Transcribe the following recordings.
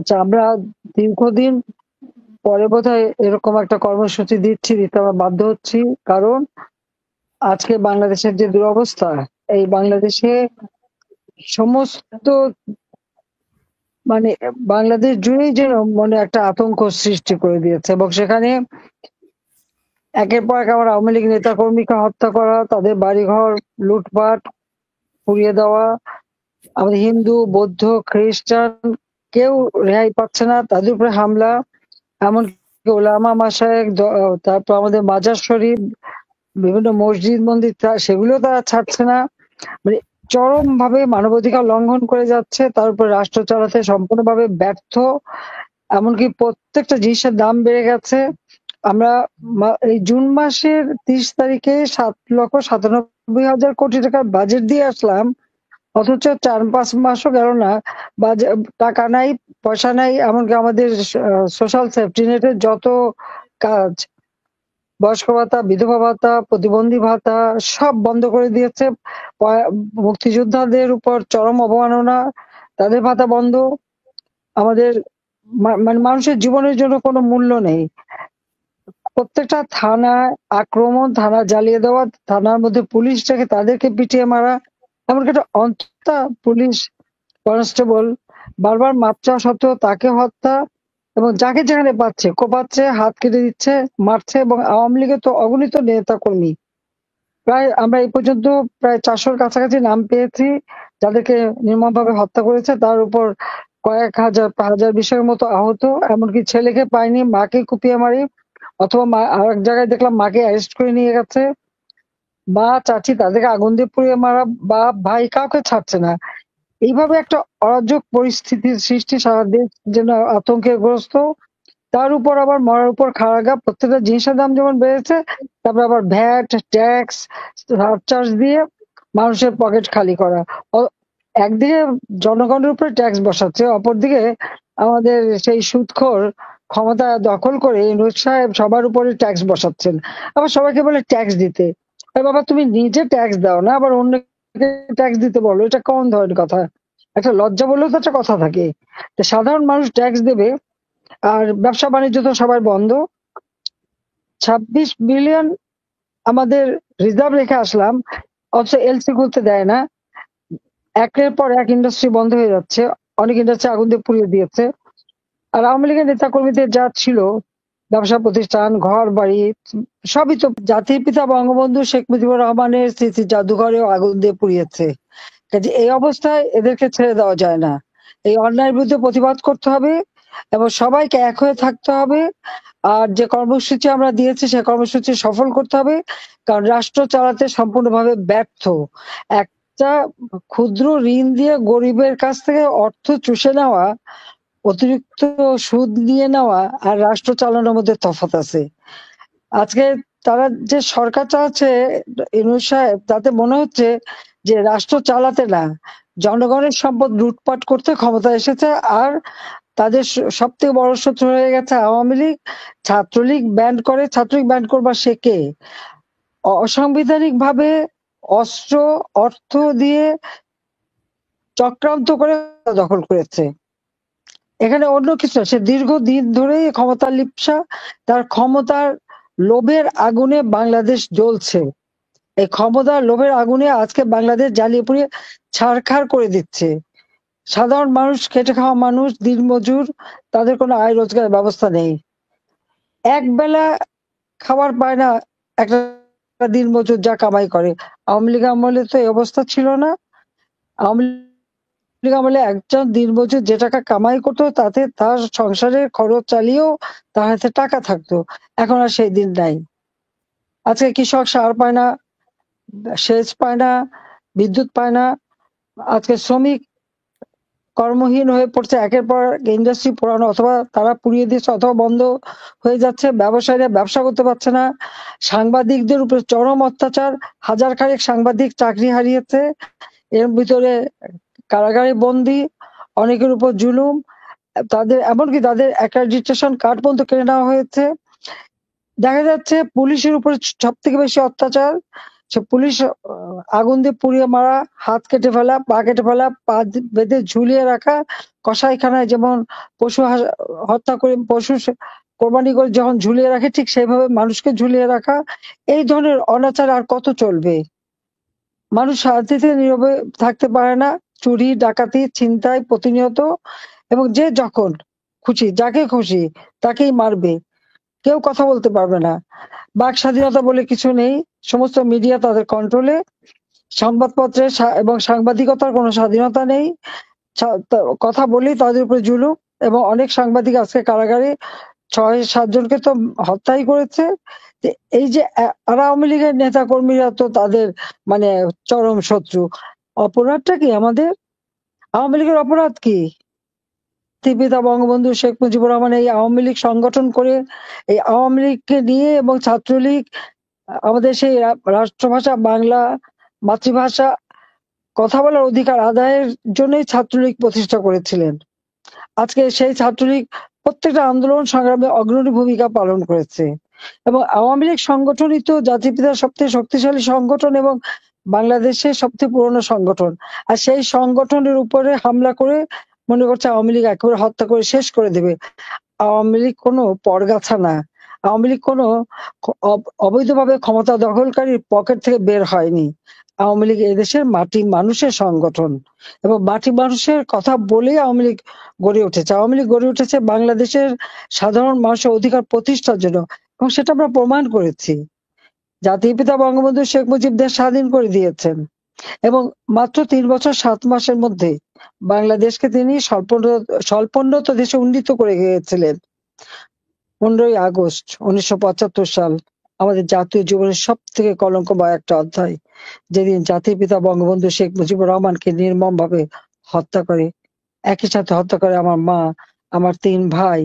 আচ্ছা, আমরা দীর্ঘদিন পরে বোধহয় এরকম একটা কর্মসূচি দিতে আমরা বাধ্য হচ্ছি। কারণ আজকে বাংলাদেশের যে দুরবস্থা, এই বাংলাদেশে সমস্ত মানে বাংলাদেশ জুড়েই যেন মনে একটা আতঙ্ক সৃষ্টি করে দিয়েছে, এবং সেখানে একের পর এক আমার আওয়ামী লীগ নেতা কর্মীকে হত্যা করা, তাদের বাড়িঘর লুটপাট, পুড়িয়ে দেওয়া, আমাদের হিন্দু, বৌদ্ধ, খ্রিস্টান কেউ রেহাই পাচ্ছে না, তাদের উপরে হামলা, এমনকি ওলামা মাশায়েখ, তারপর আমাদের মাজার শরীফ, বিভিন্ন মসজিদ মন্দির সেগুলো তারা ছাড়ছে না। মানে চরম ভাবে মানবাধিকার লঙ্ঘন করে যাচ্ছে, তার উপর রাষ্ট্র চালাতে সম্পূর্ণভাবে ব্যর্থ। এমনকি প্রত্যেকটা জিনিসের দাম বেড়ে গেছে। আমরা এই জুন মাসের 30 তারিখে 7,97,000 কোটি টাকার বাজেট দিয়ে আসলাম, অথচ 4-5 মাসও গেল না, টাকা নাই, পয়সা নাই। এমনকি আমাদের সোশ্যাল সেফটি নেটের যত কাজ, বয়স্ক ভাতা, বিধবা ভাতা, প্রতিবন্ধী ভাতা সব বন্ধ করে দিয়েছে। মুক্তিযোদ্ধাদের উপর চরম অবমাননা, তাদের ভাতা বন্ধ। আমাদের মানে মানুষের জীবনের জন্য কোনো মূল্য নেই। প্রত্যেকটা থানায় আক্রমণ, থানা জ্বালিয়ে দেওয়া, থানার মধ্যে পুলিশ রেখে তাদেরকে পিটিয়ে মারা, এমনকি একটা অন্তঃ পুলিশ কনস্টেবল বারবার মাপ চাওয়া সত্ত্বেও তাকে হত্যা, এবং যাকে যেখানে পাচ্ছে কোপাচ্ছে, হাত কেটে দিচ্ছে, মারছে। এবং আওয়ামী লীগের তো অগণিত নেতা কর্মী, প্রায় আমরা এই পর্যন্ত প্রায় 400-র কাছাকাছি নাম পেয়েছি যাদেরকে নির্মমভাবে হত্যা করেছে। তার উপর কয়েক হাজার হাজার বিষয়ের মতো আহত, এমনকি ছেলেকে পায়নি, মাকে কুপিয়ে মারি, অথবা আর এক জায়গায় দেখলাম মাকে অ্যারেস্ট করে নিয়ে গেছে। মা, চাচি তাদেরকে আগুন দিয়ে পুড়িয়ে মারা, বা ভাই কাউকে ছাড়ছে না। এইভাবে একটা অরাজক পরিস্থিতির সৃষ্টি, সারা দেশ যেন আতঙ্কে গ্রস্ত। তার উপর আবার মরার উপর খাড়াগা, প্রত্যেকটা জিনিসের দাম যেমন বেড়েছে, তারপর আবার ভ্যাট, ট্যাক্স, সারচার্জ দিয়ে মানুষের পকেট খালি করা। একদিকে জনগণের উপরে ট্যাক্স বসাচ্ছে, অপরদিকে আমাদের সেই সুদখোর ক্ষমতা দখল করে ইউনূস সাহেব সবার উপরে ট্যাক্স বসাচ্ছেন। আবার সবাইকে বলে ট্যাক্স দিতে। আরে বাবা, তুমি নিজে ট্যাক্স দাও না, আবার অন্যকে ট্যাক্স দিতে বলো, এটা কোন ধরনের কথা? একটা লজ্জা বললেও তো একটা কথা থাকে। তো সাধারণ মানুষ ট্যাক্স দেবে, আর ব্যবসা বাণিজ্য তো সবাই বন্ধ। 26 বিলিয়ন আমাদের রিজার্ভ রেখে আসলাম, অথচ এলসি খুলতে দেয় না। একের পর এক ইন্ডাস্ট্রি বন্ধ হয়ে যাচ্ছে, অনেক ইন্ডাস্ট্রি আগুন দিয়ে পুড়িয়ে দিয়েছে। আর আওয়ামী লীগের নেতা কর্মীদের যা ছিল, ব্যবসা প্রতিষ্ঠান, ঘর বাড়ি, সবই তো জাতির পিতা বঙ্গবন্ধু শেখ মুজিবুর রহমানের স্মৃতি জাদুঘরেও আগুন দিয়ে পুড়িয়েছে। কাজে এই অবস্থায় এদেরকে ছেড়ে দেওয়া যায় না। এই অন্যায়ের বিরুদ্ধে প্রতিবাদ করতে হবে, এবং সবাইকে এক হয়ে থাকতে হবে। আর যে কর্মসূচি আমরা দিয়েছি সে কর্মসূচি সফল করতে হবে, কারণ রাষ্ট্র চালাতে সম্পূর্ণভাবে ব্যর্থ। একটা ক্ষুদ্র ঋণ দিয়ে গরিবের কাছ থেকে অর্থ চুষে নেওয়া, অতিরিক্ত সুদ নিয়ে নেওয়া, আর রাষ্ট্র চালানোর মধ্যে তফাৎ আছে। আজকে তারা যে সরকার চালাচ্ছে, ইউনূস সাহেব, তাতে মনে হচ্ছে যে রাষ্ট্র চালাতে না, জনগণের সম্পদ লুটপাট করতে ক্ষমতা এসেছে। আর তাদের সব থেকে বড় শত্রু হয়ে গেছে আওয়ামী লীগ। ছাত্রলীগ ব্যান্ড করে, ছাত্রলীগ ব্যান্ড করবার সে কে? অসাংবিধানিক ভাবে অস্ত্র, অর্থ দিয়ে চক্রান্ত করে দখল করেছে। এখানে অন্য কিছু না, সে দীর্ঘদিন ধরেই ক্ষমতার লিপ্সা। তার ক্ষমতার লোভের আগুনে বাংলাদেশ জ্বলছে। এই ক্ষমতার লোভের আগুনে আজকে বাংলাদেশ জ্বালিয়ে পুড়িয়ে ছারখার করে দিচ্ছে। সাধারণ মানুষ, খেটে খাওয়া মানুষ, দিনমজুর, তাদের কোনো আয় রোজগারের ব্যবস্থা নেই। এক বেলা খাবার পায় না একটা দিনমজুর যা কামাই করে। আওয়ামী লীগ আমলে তো এই অবস্থা ছিল না। আওয়ামী লীগ আমলে একজন দিনমজুর যে টাকা কামাই করতো, তাতে তার সংসারের খরচ চালিয়েও তার হাতে টাকা থাকতো। এখন আর সেই দিন নাই। আজকে কৃষক সার পায় না, সেচ পায় না, বিদ্যুৎ পায় না। আজকে শ্রমিক কর্মহীন হয়ে পড়ছে, একের পর ইন্ডাস্ট্রি পোড়ানো, অথবা তারা পুড়িয়ে দিচ্ছে, অথবা বন্ধ হয়ে যাচ্ছে। ব্যবসায়ীরা ব্যবসা করতে পারছে না। সাংবাদিকদের উপরে চরম অত্যাচার, হাজার খানেক সাংবাদিক চাকরি হারিয়েছে, এর ভিতরে কারাগারে বন্দী, অনেকের উপর জুলুম, তাদের এমনকি তাদের অ্যাক্রেডিটেশন কার্ড পর্যন্ত কেড়ে নেওয়া হয়েছে। দেখা যাচ্ছে পুলিশের উপরে সব থেকে বেশি অত্যাচার, সে পুলিশ আগুন দিয়ে পুড়িয়ে মারা, হাত কেটে ফেলা, পা কেটে ফেলা, পা বেঁধে ঝুলিয়ে রাখা, কসাইখানায় যেমন পশু হত্যা করে পশু কোরবানি করে যখন ঝুলিয়ে রাখে ঠিক সেইভাবে মানুষকে ঝুলিয়ে রাখা। এই ধরনের অনাচার আর কত চলবে? মানুষ শান্তিতে নীরবে থাকতে পারে না। চুরি ডাকাতি ছিনতাই প্রতিনিয়ত, এবং যে যখন খুশি যাকে খুশি তাকেই মারবে, কেউ কথা বলতে পারবে না। বাক স্বাধীনতা বলে কিছু নেই, সমস্ত মিডিয়া তাদের কন্ট্রোলে। সংবাদপত্রে এবং সাংবাদিকতার কোনো স্বাধীনতা নেই। কথা বলেই তাদের উপরে জুলুম, এবং অনেক সাংবাদিক আজকে কারাগারে ৬-৭ জনকে তো হত্যাই করেছে। এই যে আর আওয়ামী লীগের নেতা কর্মীরা তো তাদের মানে চরম শত্রু। অপরাধটা কি আমাদের? আওয়ামী লীগের অপরাধ কি? পিতা বঙ্গবন্ধু শেখ মুজিবুর রহমান এই আওয়ামী লীগ সংগঠন করে, এই আওয়ামী লীগকে নিয়ে এবং ছাত্রলীগ আমাদের সেই রাষ্ট্রভাষা বাংলা মাতৃভাষা কথা বলার অধিকার আদায়ের জন্যই ছাত্রলীগ প্রতিষ্ঠা করেছিলেন। আজকে সেই ছাত্রলীগ প্রত্যেকটা আন্দোলন সংগ্রামে অগ্রণী ভূমিকা পালন করেছে, এবং আওয়ামী লীগ সংগঠনই তো জাতির পিতার সবচেয়ে শক্তিশালী সংগঠন এবং বাংলাদেশের সবচেয়ে পুরনো সংগঠন। আর সেই সংগঠনের উপরে হামলা করে মনে করছে আওয়ামী লীগ একেবারে হত্যা করে শেষ করে দেবে। আওয়ামী লীগ কোনো পরগাছা না। আওয়ামী লীগ কোনো অবৈধভাবে ক্ষমতা দখলকারীর পকেট থেকে বের হয়নি। আওয়ামী লীগ এদেশের মাটি মানুষের সংগঠন, এবং মাটি মানুষের কথা বলেই আওয়ামী লীগ গড়ে উঠেছে। আওয়ামী লীগ গড়ে উঠেছে বাংলাদেশের সাধারণ মানুষের অধিকার প্রতিষ্ঠার জন্য, এবং সেটা আমরা প্রমাণ করেছি। জাতির পিতা বঙ্গবন্ধু শেখ মুজিব দেশ স্বাধীন করে দিয়েছেন, এবং মাত্র ৩ বছর ৭ মাসের মধ্যে বাংলাদেশকে তিনি স্বল্পোন্নত দেশে উন্নীত করে গিয়েছিলেন। ১৫ই আগস্ট ১৯৭৫ সাল আমাদের জাতীয় জীবনের সব থেকে কলঙ্কময় একটা অধ্যায়, যেদিন জাতির পিতা বঙ্গবন্ধু শেখ মুজিবুর রহমানকে নির্মমভাবে হত্যা করে, একই সাথে হত্যা করে আমার মা, আমার ৩ ভাই,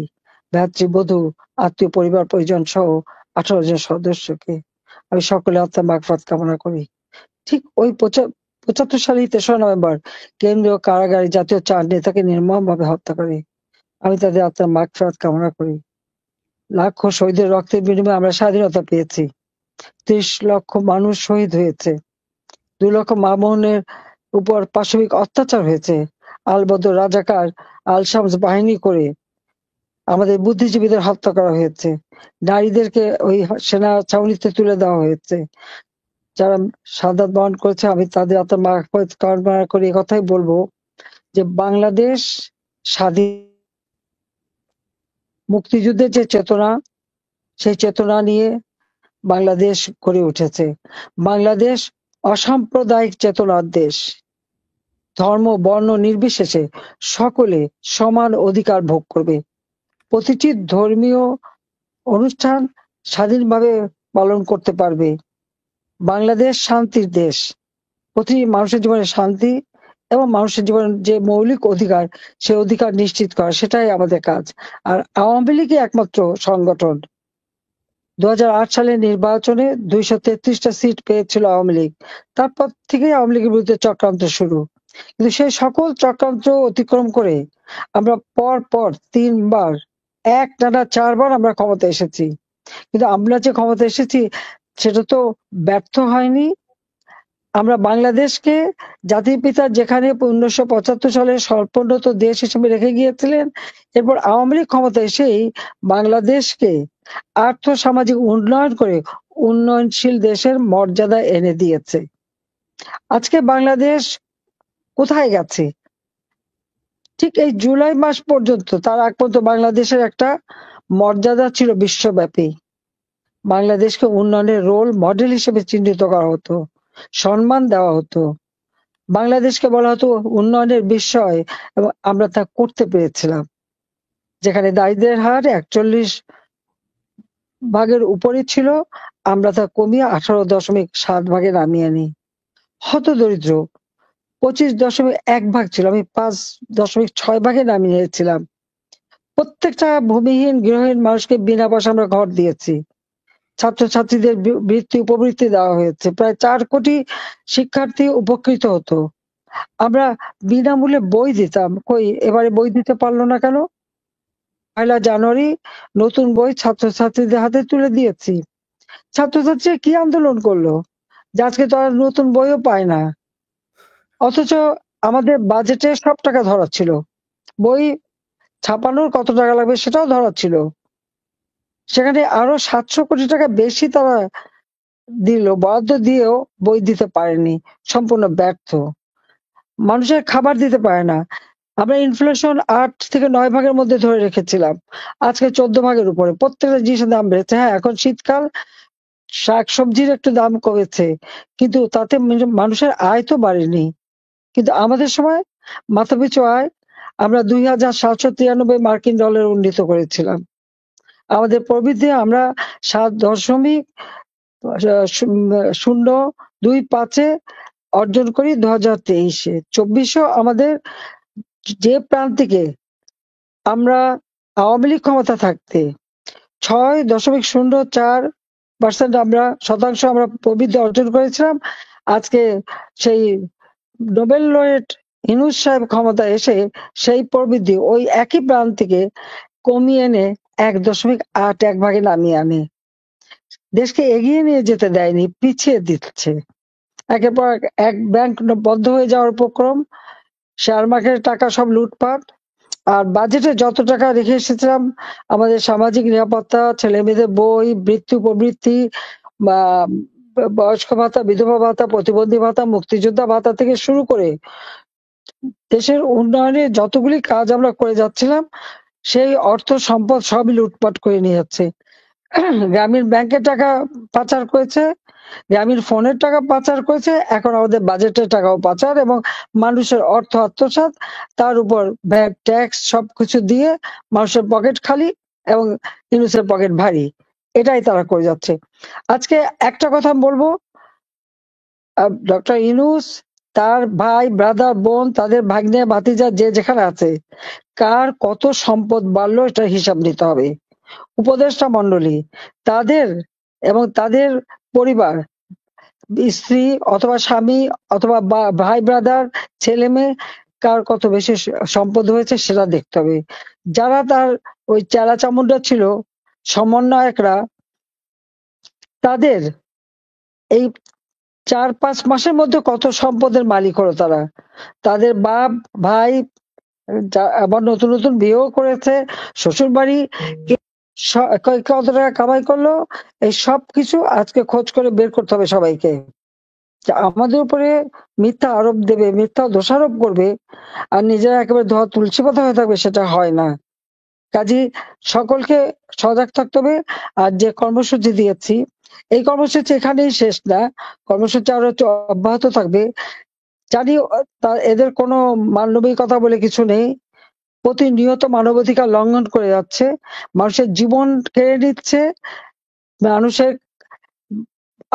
ভ্রাতৃবধূ, আত্মীয় পরিবার পরিজন সহ ১৮ জন সদস্যকে। আমি সকলে আত্মার মাগফিরাত কামনা করি। ঠিক ওই ৭৫ সালের ৩রা নভেম্বর কেন্দ্রীয় কারাগারে জাতীয় ৪ নেতাকে নির্মমভাবে হত্যা করে। আমি তাদের আত্মার মাগফিরাত কামনা করি। লাখো শহীদের রক্তের বিনিময়ে আমরা স্বাধীনতা পেয়েছি। ৩০ লক্ষ মানুষ শহীদ হয়েছে। ২ লক্ষ মা-বোনের উপর পাশবিক অত্যাচার হয়েছে। আলবদর রাজাকার আল শামস বাহিনী করে আমাদের বুদ্ধিজীবীদের হত্যা করা হয়েছে। নারীদেরকে ওই সেনা ছাউনিতে তুলে দেওয়া হয়েছে। যারা শাহাদাত বরণ করেছে আমি তাদের আত্মার মাগফিরাত কামনা করে কথাই বলবো যে বাংলাদেশ স্বাধীন, মুক্তিযুদ্ধের যে চেতনা, সেই চেতনা নিয়ে বাংলাদেশ গড়ে উঠেছে। বাংলাদেশ অসাম্প্রদায়িক চেতনার দেশ। ধর্ম বর্ণ নির্বিশেষে সকলে সমান অধিকার ভোগ করবে। প্রতিটি ধর্মীয় অনুষ্ঠান স্বাধীনভাবে পালন করতে পারবে। বাংলাদেশ শান্তির দেশ। প্রতিটি মানুষের জীবনে শান্তি এবং মানুষের জীবনের যে মৌলিক অধিকার, সে অধিকার নিশ্চিত করা, সেটাই আমাদের কাজ। আর আওয়ামী লীগই একমাত্র সংগঠন। ২০০৮ সালের নির্বাচনে ২৩৩টা সিট পেয়েছিল আওয়ামী লীগ। তারপর থেকেই আওয়ামী লীগের বিরুদ্ধে চক্রান্ত শুরু। কিন্তু সেই সকল চক্রান্ত অতিক্রম করে আমরা পর ৩ বার, একটানা ৪ বার আমরা ক্ষমতায় এসেছি। কিন্তু আমরা যে ক্ষমতা এসেছি সেটা তো ব্যর্থ হয়নি। আমরা বাংলাদেশকে জাতির পিতা যেখানে ১৯৭৫ সালে স্বল্পোন্নত দেশ হিসেবে রেখে গিয়েছিলেন, এরপর আওয়ামী লীগ ক্ষমতা এসেই বাংলাদেশকে আর্থ সামাজিক উন্নয়ন করে উন্নয়নশীল দেশের মর্যাদা এনে দিয়েছে। আজকে বাংলাদেশ কোথায় গেছে? ঠিক এই জুলাই মাস পর্যন্ত, তার আগ পর্যন্ত বাংলাদেশের একটা মর্যাদা ছিল বিশ্বব্যাপী। বাংলাদেশকে উন্নয়নের রোল মডেল হিসেবে চিহ্নিত করা হতো, সম্মান দেওয়া হতো। বাংলাদেশকে বলা হতো উন্নয়নের বিষয়, এবং আমরা তা করতে পেরেছিলাম। যেখানে দারিদ্র্যের হার ৪১% উপরে ছিল, আমরা তা কমিয়ে ১৮.৭% নামিয়ে আনি। হতদরিদ্র ২৫.১% ছিল, আমি ৫.৬% নামিয়ে এনেছিলাম। প্রত্যেকটা ভূমিহীন গৃহহীন মানুষকে বিনা পয়সা আমরা ঘর দিয়েছি। ছাত্রছাত্রীদের বৃত্তি উপবৃত্তি দেওয়া হয়েছে। প্রায় ৪ কোটি শিক্ষার্থী উপকৃত হতো। আমরা বিনামূল্যে বই দিতাম। কই এবারে বই দিতে পারলো না কেন? ১লা জানুয়ারি নতুন বই ছাত্রছাত্রীদের হাতে তুলে দিয়েছি। ছাত্রছাত্রীরা কি আন্দোলন করলো? যে আজকে তারা নতুন বইও পায় না, অথচ আমাদের বাজেটে সব টাকা ধরা ছিল, বই ছাপানোর কত টাকা লাগবে সেটাও ধরা ছিল, সেখানে আরো 700 কোটি টাকা বেশি তারা দিল, বরাদ্দ দিয়েও বই দিতে পারেনি, সম্পূর্ণ ব্যর্থ। মানুষের খাবার দিতে পারে না। আমরা ইনফ্লেশন 8 থেকে 9 ভাগের মধ্যে ধরে রেখেছিলাম, আজকে 14 ভাগের উপরে। প্রত্যেকটা জিনিসের দাম বেড়েছে। হ্যাঁ, এখন শীতকাল, শাকসবজির একটু দাম কমেছে, কিন্তু তাতে মানুষের আয় তো বাড়েনি। কিন্তু আমাদের সময় মাথাপিছু আয় আমরা 2,793 মার্কিন ডলার উন্নীত করেছিলাম। আমাদের প্রবৃদ্ধি আমরা 7.025 অর্জন করি 2023-এ। 2400 আমাদের যে প্রান্তিকে আমরা আওয়ামী লীগ ক্ষমতা থাকতে 6.04% আমরা প্রবৃদ্ধি অর্জন করেছিলাম। আজকে সেই নোবেল লরেট ইউনূস সাহেব ক্ষমতায় এসে সেই প্রবৃদ্ধি ওই একই প্রান্তিকে কমিয়ে এনে 1.8 ভাগে নামিয়ে আনে। দেশকে এগিয়ে নিয়ে যেতে দেয়নি, পিছিয়ে দিচ্ছে। একের পর এক ব্যাংক বন্ধ হয়ে যাওয়ার উপক্রম, শেয়ার মার্কেটের টাকা সব লুটপাট, আর বাজেটে যত টাকা রেখে এসেছিলাম আমাদের সামাজিক নিরাপত্তা, ছেলে মেয়েদের বই, মৃত্যু প্রবৃত্তি, বা বয়স্ক ভাতা, বিধবা ভাতা, প্রতিবন্ধী ভাতা, মুক্তিযোদ্ধা ভাতা থেকে শুরু করে দেশের উন্নয়নে যতগুলি কাজ আমরা করে যাচ্ছিলাম, সেই অর্থ সম্পদ সবই লুটপাট করে নিয়ে যাচ্ছে। গ্রামীণ ব্যাংকের টাকা পাচার করেছে, গ্রামীণ ফোনের টাকা পাচার করেছে, এখন আমাদের বাজেটের টাকাও পাচার, এবং মানুষের অর্থ আত্মসাৎ, তার উপর ভ্যাট, ট্যাক্স সবকিছু দিয়ে মানুষের পকেট খালি এবং ইউনূসের পকেট ভারী। এটাই তারা করে যাচ্ছে। আজকে একটা কথা বলবো, ডক্টর ইউনূস, তার ভাই, ব্রাদার, বোন, তাদের ভাগ্নে, ভাতিজা যে যেখানে আছে, কার কত সম্পদ বাড়লো এটা হিসাব নিতে হবে। উপদেষ্টা মন্ডলী, তাদের এবং তাদের পরিবার, স্ত্রী অথবা স্বামী অথবা ভাই, ব্রাদার, ছেলে মেয়ে, কার কত বেশি সম্পদ হয়েছে সেটা দেখতে হবে। যারা তার ওই চেলা চামুন্ডা ছিল, সমন্বয়করা, তাদের এই 4-5 মাসের মধ্যে কত সম্পদের মালিক হলো তারা। তাদের বাপ, ভাই, আবার নতুন নতুন বিয়েও করেছে, শ্বশুর বাড়ি কত টাকা কামাই করলো, এই সব কিছু আজকে খোঁজ করে বের করতে হবে সবাইকে। আমাদের উপরে মিথ্যা আরোপ দেবে, মিথ্যা দোষারোপ করবে, আর নিজেরা একেবারে ধোয়া তুলসী পাতা হয়ে থাকবে, সেটা হয় না। কাজী সকলকে সজাগ থাকতে হবে। আর যে কর্মসূচি দিয়েছি, এই কর্মসূচি এখানেই শেষ না, কর্মসূচি আরো অব্যাহত থাকবে। জানি এদের কোনো মানবিকতা বলে কিছু নেই, প্রতিনিয়ত মানবাধিকার লঙ্ঘন করে যাচ্ছে, মানুষের জীবন কেড়ে নিচ্ছে, মানুষের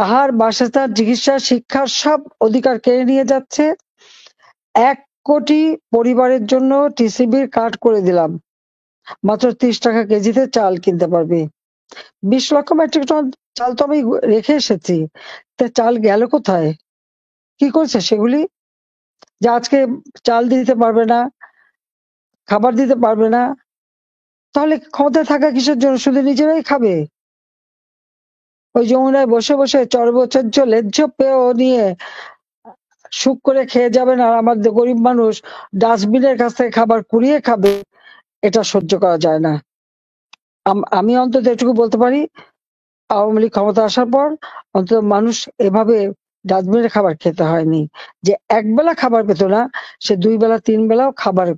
আহার, বাসস্থান, চিকিৎসা, শিক্ষার সব অধিকার কেড়ে নিয়ে যাচ্ছে। 1 কোটি পরিবারের জন্য টিসিবির কার্ড করে দিলাম, মাত্র 30 টাকা কেজিতে চাল কিনতে পারবে। 20 লক্ষ মেট্রিক টন চাল তো আমি রেখে এসেছি, তা চাল গেল কোথায়, কি করছে সেগুলি? যে আজকে চাল দিতে পারবে না, খাবার দিতে পারবে না, তাহলে ক্ষমতায় থাকা কিসের জন্য? শুধু নিজেরাই খাবে। ওই যমুনায় বসে বসে চরবচর্য লেজ্জ পেয় নিয়ে সুখ করে খেয়ে যাবেন, আর আমাদের গরিব মানুষ ডাস্টবিনের কাছ থেকে খাবার কুড়িয়ে খাবে, এটা সহ্য করা যায় না। আমি অন্তত এটুকু বলতে পারি, আওয়ামী লীগ ক্ষমতা আসার পর অন্তত মানুষ এভাবে ডাস্টবিনের খাবার খেতে হয়নি। যে একবেলা খাবার পেত না, সে 2 বেলা 3 বেলাও খাবার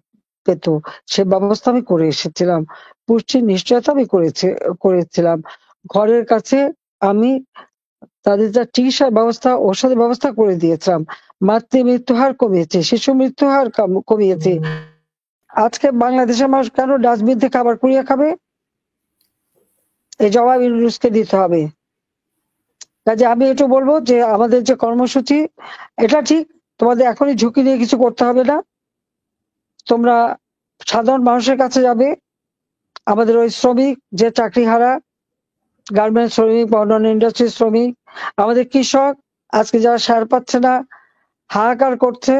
পেত, সে ব্যবস্থা আমি করে এসেছিলাম। পুষ্টির নিশ্চয়তা আমি করেছিলাম। ঘরের কাছে আমি তাদের যা চিকিৎসার ব্যবস্থা, ঔষধের ব্যবস্থা করে দিয়েছিলাম। মাতৃ মৃত্যু হার কমিয়েছে, শিশু মৃত্যু হার কমিয়েছে। আজকে বাংলাদেশের মানুষ কেন ডাস্টবিন থেকে খাবার কুড়িয়ে খাবে? এই জবাব ইউনূসকে দিতে হবে। কাজে আমি একটু বলবো যে আমাদের যে কর্মসূচি, এটা ঠিক, তোমাদের এখনই ঝুঁকি নিয়ে কিছু করতে হবে না। তোমরা সাধারণ মানুষের কাছে যাবে, আমাদের ওই শ্রমিক যে চাকরিহারা, গার্মেন্টস শ্রমিক, অন্যান্য ইন্ডাস্ট্রির শ্রমিক, আমাদের কৃষক আজকে যারা সার পাচ্ছে না, হাহাকার করছে,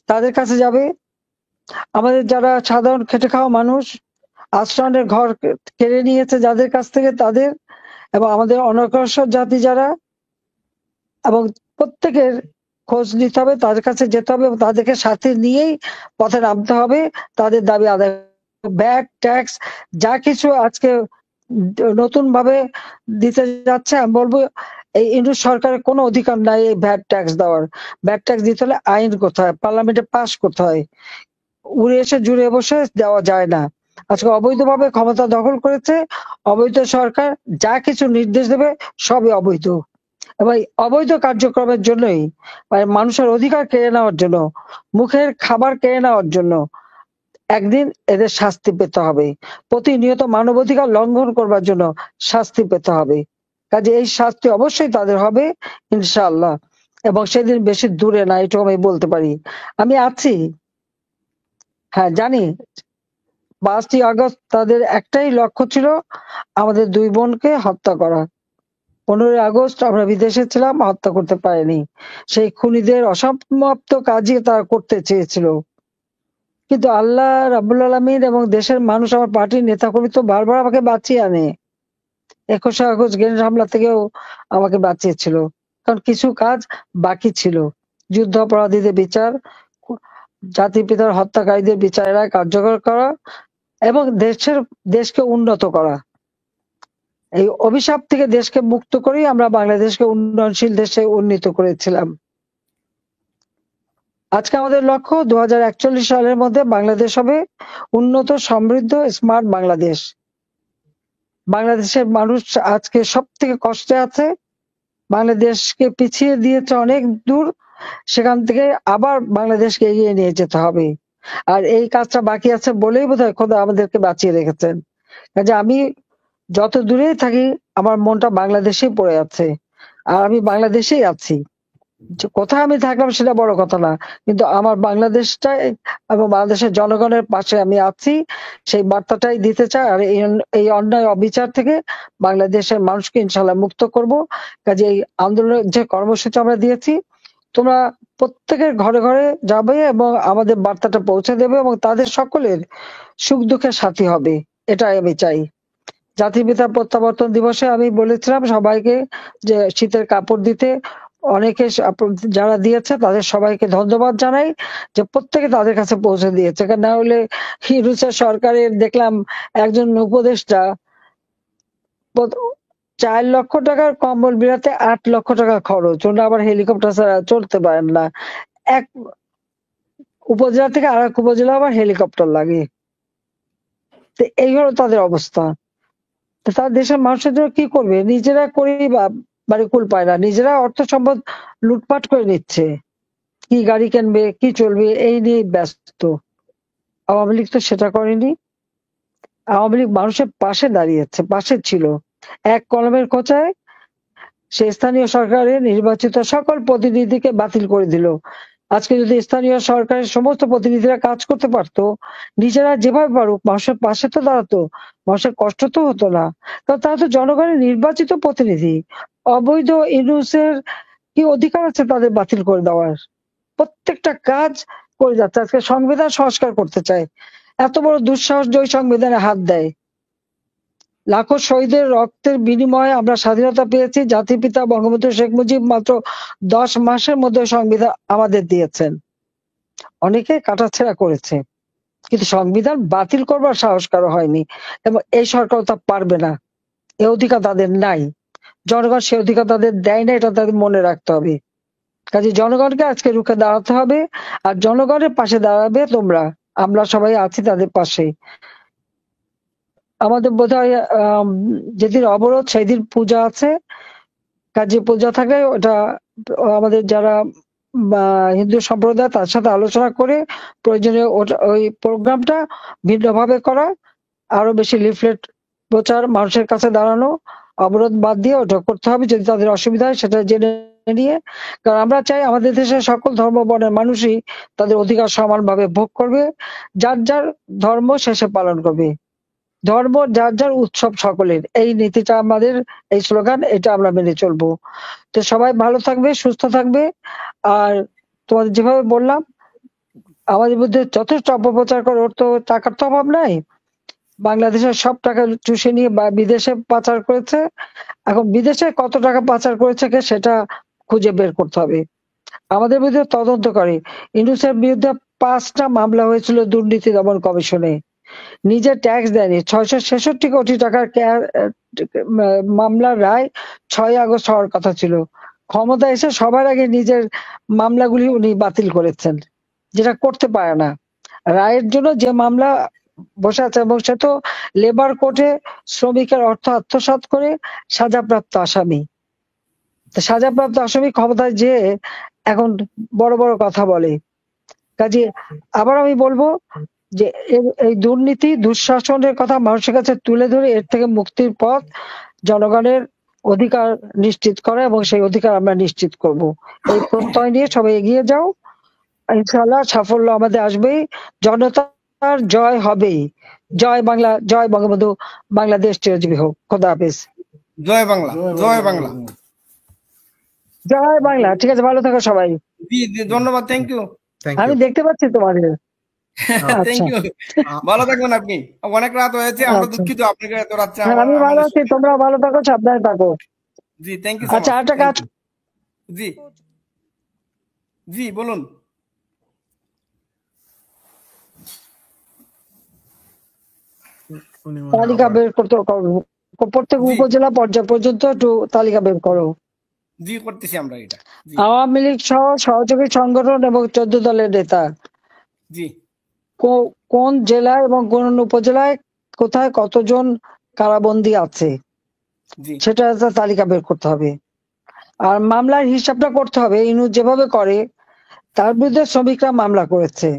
তাদের কাছে যাবে। আমাদের যারা সাধারণ খেটে খাওয়া মানুষ, আশ্রয়ের ঘর কেড়ে নিয়েছে যাদের কাছ থেকে, তাদের, এবং আমাদের অনগ্রসর জাতি যারা, এবং প্রত্যেকের খোঁজ নিতে হবে, তাদের কাছে যেতে হবে এবং তাদেরকে সাথে নিয়েই পথে নামতে হবে, তাদের দাবি আদায়। ভ্যাট ট্যাক্স যা কিছু আজকে নতুন ভাবে দিতে যাচ্ছে, আমি বলবো এই ইউনূস সরকারের কোনো অধিকার নাই এই ভ্যাট ট্যাক্স দেওয়ার। ভ্যাট ট্যাক্স দিতে হলে আইন করতে হয়, পার্লামেন্টে পাস করতে হয়, উড়ে এসে জুড়ে বসে দেওয়া যায় না। আজকে অবৈধভাবে ক্ষমতা দখল করেছে অবৈধ সরকার, যা কিছু নির্দেশ দেবে সবই অবৈধ। এবং এই অবৈধ কার্যক্রমের জন্যই, মানে মানুষের অধিকার কেড়ে নেওয়ার জন্য, মুখের খাবার কেড়ে নেওয়ার জন্য একদিন এদের শাস্তি পেতে হবে। প্রতিনিয়ত মানবাধিকার লঙ্ঘন করবার জন্য শাস্তি পেতে হবে। কাজে এই শাস্তি অবশ্যই তাদের হবে ইনশাআল্লাহ, এবং সেদিন বেশি দূরে না, এটুকু আমি বলতে পারি। আমি আছি, হ্যাঁ জানি। 5ই আগস্ট তাদের একটাই লক্ষ্য ছিল আমাদের 2 বোনকে হত্যা করা। 15ই আগস্ট আমরা বিদেশে ছিলাম, হত্যা করতে পারেনি। সেই খুনিদের অসমাপ্ত কাজই তারা করতে চেয়েছিল। কিন্তু আল্লাহ রাব্বুল আলামিন এবং দেশের মানুষ, আমার পার্টির নেতাকর্মী তো বারবার আমাকে বাঁচিয়ে আনে। 21শে আগস্ট গ্রেনেড হামলা থেকেও আমাকে বাঁচিয়েছিল। কারণ কিছু কাজ বাকি ছিল। যুদ্ধ অপরাধীদের বিচার, জাতির পিতার হত্যাকারীদের বিচারের রায় কার্যকর করা এবং দেশকে উন্নত করা। এই অভিশাপ থেকে দেশকে মুক্ত করেই আমরা বাংলাদেশকে উন্নয়নশীল দেশে উন্নীত করেছিলাম। আজকে আমাদের লক্ষ্য 2041 সালের মধ্যে বাংলাদেশ হবে উন্নত, সমৃদ্ধ, স্মার্ট বাংলাদেশ। বাংলাদেশের মানুষ আজকে সব থেকে কষ্টে আছে, বাংলাদেশকে পিছিয়ে দিয়েছে অনেক দূর, সেখান থেকে আবার বাংলাদেশকে এগিয়ে নিয়ে যেতে হবে। আর এই কাজটা বাকি আছে বলেই বোধহয় খোদা আমাদেরকে বাঁচিয়ে রেখেছেন। কাজে আমি যত দূরেই থাকি আমার মনটা বাংলাদেশেই পড়ে আছে, আর আমি বাংলাদেশেই আছি। কোথায় আমি থাকলাম সেটা বড় কথা না, কিন্তু আমার বাংলাদেশটাই এবং বাংলাদেশের জনগণের পাশে আমি আছি, সেই বার্তাটাই দিতে চাই। আর এই অন্যায় অবিচার থেকে বাংলাদেশের মানুষকে ইনশাল্লাহ মুক্ত করব। কাজে এই আন্দোলনের যে কর্মসূচি আমরা দিয়েছি, তোমরা প্রত্যেকের ঘরে ঘরে যাবে এবং আমাদের বার্তাটা পৌঁছে দেবে এবং তাদের সকলের সুখ দুঃখের সাথী হবে, এটাই আমি চাই। জাতির পিতার প্রত্যাবর্তন দিবসে আমি বলেছিলাম সবাইকে যে শীতের কাপড় দিতে, অনেকে যারা দিয়েছে তাদের সবাইকে ধন্যবাদ জানাই, যে প্রত্যেকে তাদের কাছে পৌঁছে দিয়েছে। না হলে ইউনূসের সরকারের দেখলাম একজন উপদেষ্টা 4 লক্ষ টাকার কম্বল বিলাতে 8 লক্ষ টাকা খরচ, ওরা আবার হেলিকপ্টার ছাড়া চলতে পারেন না। এক উপজেলা থেকে আরেক উপজেলা আবার হেলিকপ্টার লাগে। তো এই হলো তাদের অবস্থা। তার দেশের মানুষের জন্য কি করবে? নিজেরা করেই বাড়ি কুল পায় না, নিজেরা অর্থ সম্পদ লুটপাট করে নিচ্ছে। কি গাড়ি কিনবে, কি চলবে, এই নিয়ে ব্যস্ত। আওয়ামী লীগ তো সেটা করেনি। আওয়ামী লীগ মানুষের পাশে দাঁড়িয়েছে, পাশে ছিল। এক কলমের খোঁচায় সে স্থানীয় সরকারের নির্বাচিত সকল প্রতিনিধিকে বাতিল করে দিল। আজকে যদি স্থানীয় সরকারের সমস্ত প্রতিনিধিরা কাজ করতে পারতো, নিজেরা যেভাবে পারুক মানুষের পাশে তো দাঁড়াতো, মানুষের কষ্ট তো হতো না। কারণ তারা তো জনগণের নির্বাচিত প্রতিনিধি। অবৈধ ইউনূসের কি অধিকার আছে তাদের বাতিল করে দেওয়ার? প্রত্যেকটা কাজ করে যাচ্ছে। আজকে সংবিধান সংস্কার করতে চায়, এত বড় দুঃসাহস যে ওই সংবিধানে হাত দেয়। লাখো শহীদের রক্তের বিনিময়ে আমরা স্বাধীনতা পেয়েছি। জাতির পিতা বঙ্গবন্ধু শেখ মুজিব মাত্র 10 মাসের মধ্যে সংবিধান আমাদের দিয়েছেন। অনেকে কাটাছেঁড়া করেছে, কিন্তু সংবিধান বাতিল করবার সাহস কারো হয়নি, এবং এই সরকার তা পারবে না। এ অধিকার তাদের নাই, জনগণ সে অধিকার তাদের দেয় না, এটা তাদের মনে রাখতে হবে। কাজে জনগণকে আজকে রুখে দাঁড়াতে হবে, আর জনগণের পাশে দাঁড়াবে তোমরা। আমরা সবাই আছি তাদের পাশে। আমাদের বোধহয় যেদিন অবরোধ সেদিন পূজা আছে, কাজে পূজা থাকলে ওটা আমাদের যারা হিন্দু সম্প্রদায় তার সাথে আলোচনা করে প্রয়োজনীয় ওই প্রোগ্রামটা ভিন্নভাবে করা, আরো বেশি লিফলেট প্রচার, মানুষের কাছে দাঁড়ানো, অবরোধ বাদ দিয়ে ওটা করতে হবে। যদি তাদের অসুবিধা হয় সেটা জেনে নিয়ে, কারণ আমরা চাই আমাদের দেশের সকল ধর্ম বর্ণের মানুষই তাদের অধিকার সমানভাবে ভোগ করবে, যার যার ধর্ম শেষে পালন করবে। ধর্ম যার যার, উৎসব সকলের, এই নীতিটা আমাদের, এই স্লোগান, এটা আমরা মেনে চলবো। তো সবাই ভালো থাকবে, সুস্থ থাকবে। আর তোমাদের যেভাবে বললাম, আমাদের মধ্যে যথেষ্ট অপপ্রচার করে, ওর তো টাকার তো অভাব নাই। বাংলাদেশের সব টাকা চুষে নিয়ে বিদেশে পাচার করেছে। এখন বিদেশে কত টাকা পাচার করেছে সেটা খুঁজে বের করতে হবে। আমাদের বিরুদ্ধে তদন্ত করে। ইউনূসের বিরুদ্ধে 5টা মামলা হয়েছিল দুর্নীতি দমন কমিশনে। নিজে ট্যাক্স দেয়নি। 666 কোটি টাকার মামলার রায় 6 আগস্ট হওয়ার কথা ছিল। ক্ষমতা এসে সবার আগে নিজের মামলাগুলি উনি বাতিল করেছেন, যেটা করতে পারে না। রায়ের জন্য যে মামলা বসে আছে, এবং সে তো লেবার কোর্টে শ্রমিকের অর্থ আত্মসাৎ করে সাজাপ্রাপ্ত আসামি। সাজাপ্রাপ্ত আসামি ক্ষমতায় যে এখন বড় বড় কথা বলে। কাজে আবার আমি বলবো যে এই দুর্নীতি দুঃশাসনের কথা মানুষের কাছে তুলে ধরে এর থেকে মুক্তির পথ জনগণের অধিকার নিশ্চিত করা, এবং সেই অধিকার আমরা নিশ্চিত করব। এই প্রত্যয় নিয়ে সবাই এগিয়ে যাও। ইনশাআল্লাহ সাফল্য আমাদের আসবেই। জনতার জয় হবেই। জয় বাংলা, জয় বঙ্গবন্ধু, বাংলাদেশ চিরজীবী হোক। খোদা হাফেজ। জয় বাংলা, জয় বাংলা, জয় বাংলা। ঠিক আছে, ভালো থাকো সবাই। জি ধন্যবাদ, থ্যাংক ইউ। আমি দেখতে পাচ্ছি তোমাদের। থ্যাংক ইউ, ভালো থাকবেন আপনি। অনেক রাত হয়েছে, আমরা দুঃখিত আপনাকে এত রাত। আমি ভালো আছি, তোমরা ভালো থাকো, সাবধানে থাকো। জি থ্যাংক ইউ। আচ্ছা, একটা কাজ। জি জি বলুন। তালিকা বের করতে করো, প্রত্যেক উপজেলা পর্যায় পর্যন্ত একটু তালিকা বের করো। জি করতেছি আমরা এটা। আওয়ামী লীগ সহ সহযোগী সংগঠন এবং 14 দলের নেতা জি কোন জেলায় এবং কোন উপজেলায় কোথায় কতজন কারাবন্দী আছে সেটা একটা তালিকা বের করতে হবে। আর মামলার হিসাবটা করতে হবে। ইউনূস যেভাবে করে, তার বিরুদ্ধে শ্রমিকরা মামলা করেছে।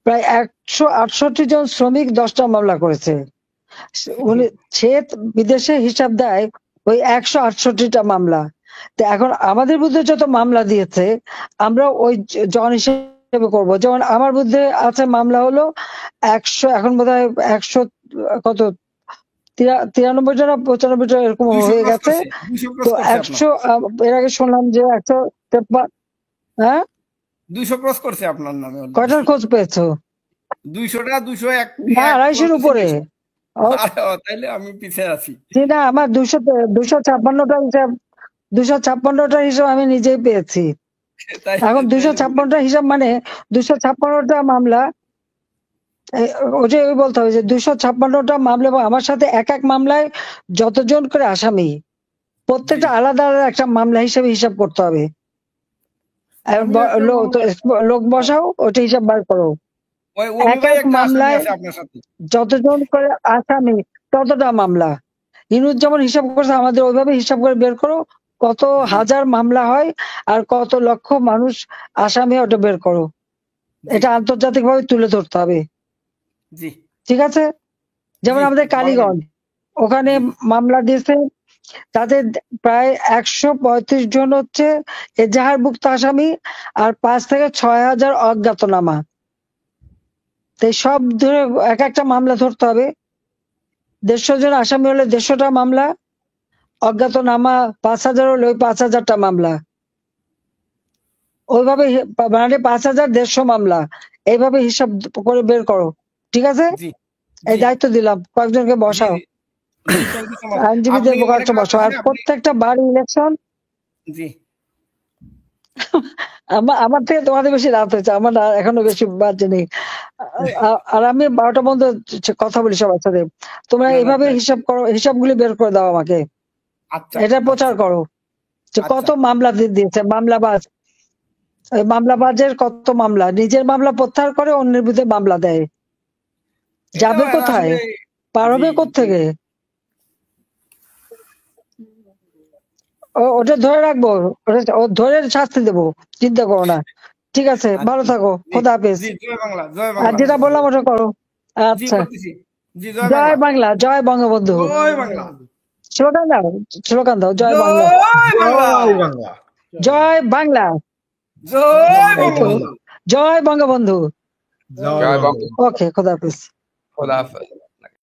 প্রায় 168 জন শ্রমিক 10টা মামলা করেছে। সে বিদেশে হিসাব দেয় ওই 168টা মামলা। তো এখন আমাদের বিরুদ্ধে যত মামলা দিয়েছে আমরা ওই জন হিসেবে করবো। যেমন আমার বিরুদ্ধে আছে মামলা হলো 100, এখন বোধ হয় 100 কত 93টা না 95টা এরকম হয়ে গেছে। তো 100, এর আগে শুনলাম যে 153। হ্যাঁ, 200 ক্রস করছে আপনার নামে। কয়টার খোঁজ পেয়েছো? 200টা, 201 না, 250-এর উপরে। তাইলে আমি পিছিয়ে আছি। না, আমার 256টা হিসাব, 256টা হিসাব আমি নিজেই পেয়েছি। এখন 256টা হিসাব মানে 256টা মামলা। ওটাই বলতে হবে যে 256টা মামলা, এবং আমার সাথে এক এক মামলায় যতজন করে আসামি, প্রত্যেকটা আলাদা আলাদা একটা মামলা হিসেবে হিসাব করতে হবে। লোক বসাও, ওটা হিসাব বার করো। এক এক মামলায় যতজন করে আসামি ততটা মামলা। ইউনূস যেমন হিসাব করছে, আমাদের ওইভাবে হিসাব করে বের করো কত হাজার মামলা হয় আর কত লক্ষ মানুষ আসামি, ওটা বের করো। এটা আন্তর্জাতিক ভাবে তুলে ধরতে হবে। ঠিক আছে? যেমন আমাদের কালীগঞ্জ, ওখানে মামলা দিয়েছে, তাদের প্রায় 135 জন হচ্ছে এজাহারভুক্ত আসামি, আর 5 থেকে 6 হাজার অজ্ঞাতনামা। তাই সব ধরে এক একটা মামলা ধরতে হবে। 150 জন আসামি হলে 150টা মামলা, অজ্ঞাতনামা 5000 হলে ওই 5000টা মামলা। ওইভাবে মানে 5000 150 মামলা, এইভাবে হিসাব করে বের করো। ঠিক আছে? এই দায়িত্ব দিলাম, কয়েকজনকে বসাও, আইনজীবীদের কয়েকটা বসাও। আর প্রত্যেকটা বার ইলেকশন। আমার থেকে তোমাদের বেশি রাত হয়েছে, আমার এখনো বেশি বাজে নেই। আর আমি 12টা পর্যন্ত কথা বলি সবার সাথে। তোমরা এইভাবে হিসাব করো, হিসাবগুলি বের করে দাও আমাকে। এটা প্রচার করো যে কত মামলা দিয়েছে মামলাবাজ। ওই মামলাবাজের কত মামলা, নিজের মামলা প্রত্যাহার করে অন্যের বিরুদ্ধে মামলা দেয়। যাবে কোথায়? পার হবে কোত্থেকে? ওটা ধরে রাখবো, ধরে শাস্তি দেবো, চিন্তা করো না। ঠিক আছে, ভালো থাকো, খোদা হাফেজ। আর যেটা বললাম ওটা করো। আচ্ছা, জয় বাংলা, জয় বঙ্গবন্ধু। স্লোগান দাও, স্লোগান দাও, জয় বাংলা, জয় বাংলা, জয় বঙ্গবন্ধু। ওকে, খোদা হাফেজ।